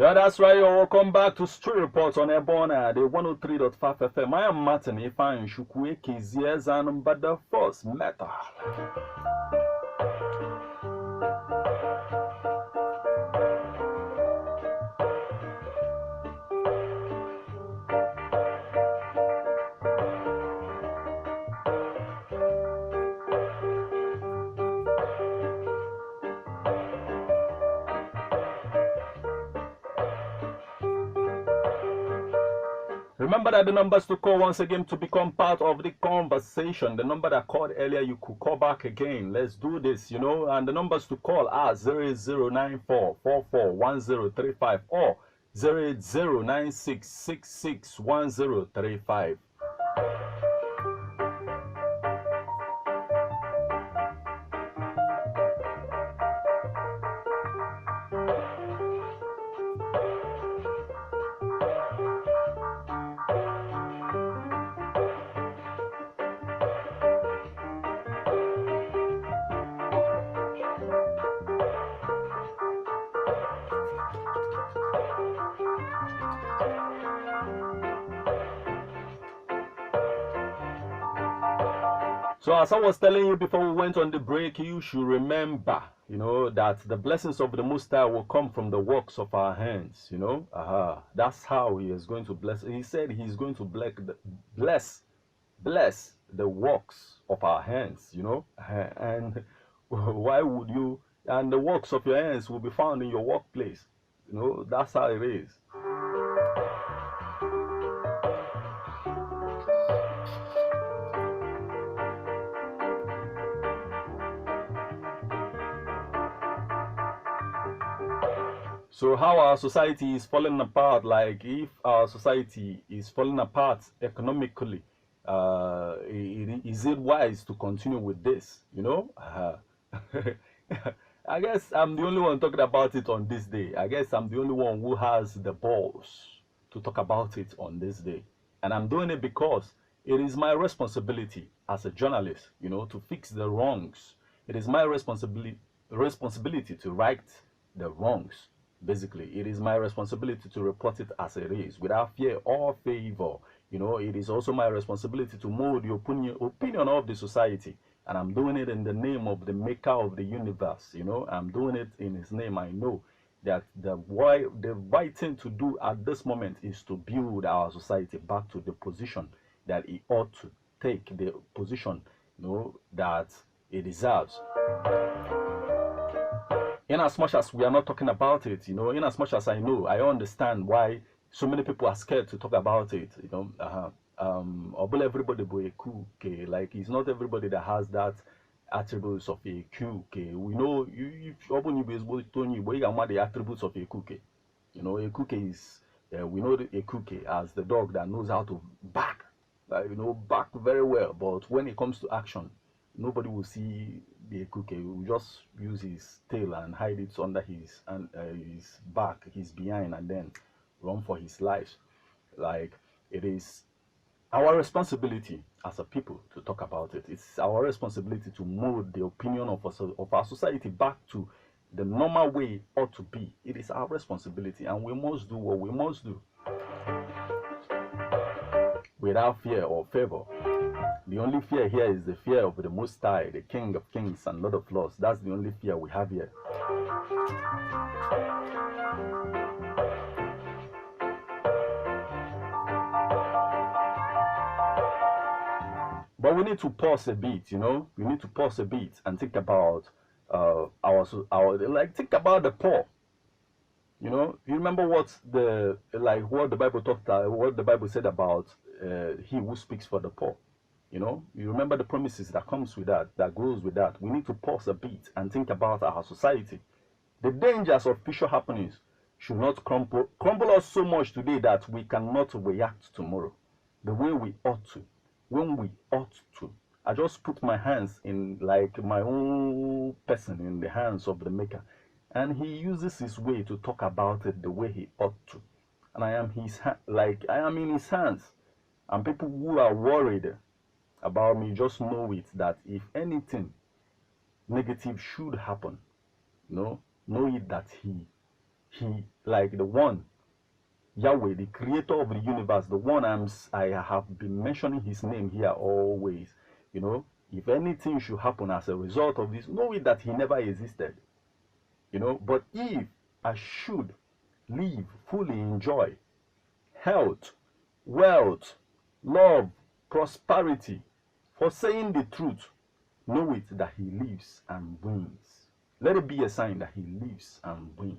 Yeah, that's right. You're welcome back to Street Reports on Airborne, the 103.5 FM. I am Martin Ifan Shukwe KZS and the Force Metal. Remember that the numbers to call once again to become part of the conversation. The number that called earlier, you could call back again. Let's do this, you know. And the numbers to call are 08094441035 or 08096661035. So as I was telling you before we went on the break, you should remember, you know, that the blessings of the Most High will come from the works of our hands, you know. That's how he is going to bless. He said he's going to bless the works of our hands, you know. And why would you? And the works of your hands will be found in your workplace. You know, that's how it is. So how our society is falling apart, like if our society is falling apart economically, is it wise to continue with this, you know? I guess I'm the only one talking about it on this day. I guess I'm the only one who has the balls to talk about it on this day. And I'm doing it because it is my responsibility as a journalist, you know, to fix the wrongs. It is my responsibility to right the wrongs. Basically, it is my responsibility to report it as it is, without fear or favor. You know, it is also my responsibility to mold the opinion of the society. And I'm doing it in the name of the maker of the universe. You know, I'm doing it in his name. I know that the right thing to do at this moment is to build our society back to the position that it ought to take, the position, you know, that it deserves. In as much as we are not talking about it, you know, in as much as I know, I understand why so many people are scared to talk about it, you know. Everybody boy cool, okay? Like, it's not everybody that has that attributes of a Q, okay? We know if open you baseball Tony, we are the attributes of a cookie. You know, a cookie is we know a cookie as the dog that knows how to bark, you know, bark very well, but when it comes to action, nobody will see the cookie. He will just use his tail and hide it under his back, his behind, and then run for his life. Like, it is our responsibility as a people to talk about it. It's our responsibility to mold the opinion of our society back to the normal way it ought to be. It is our responsibility, and we must do what we must do without fear or favor. The only fear here is the fear of the Most High, the King of Kings and Lord of Lords. That's the only fear we have here. But we need to pause a bit, you know. We need to pause a bit and think about think about the poor. You know, you remember what the Bible said about he who speaks for the poor. You know, you remember the promises that comes with that goes with that. We need to pause a bit and think about our society. The dangers of future happenings should not crumble us so much today that we cannot react tomorrow the way we ought to, when we ought to. I just put my hands in, like, my own person in the hands of the Maker, and he uses his way to talk about it the way he ought to. And I am in his hands. And people who are worried about me, just know it, that if anything negative should happen, know it that he he, like the one, Yahweh, the creator of the universe, the one I have been mentioning his name here always, you know, if anything should happen as a result of this, know it that he never existed, you know. But if I should live, fully enjoy health, wealth, love, prosperity, for saying the truth, know it that he lives and wins. Let it be a sign that he lives and wins.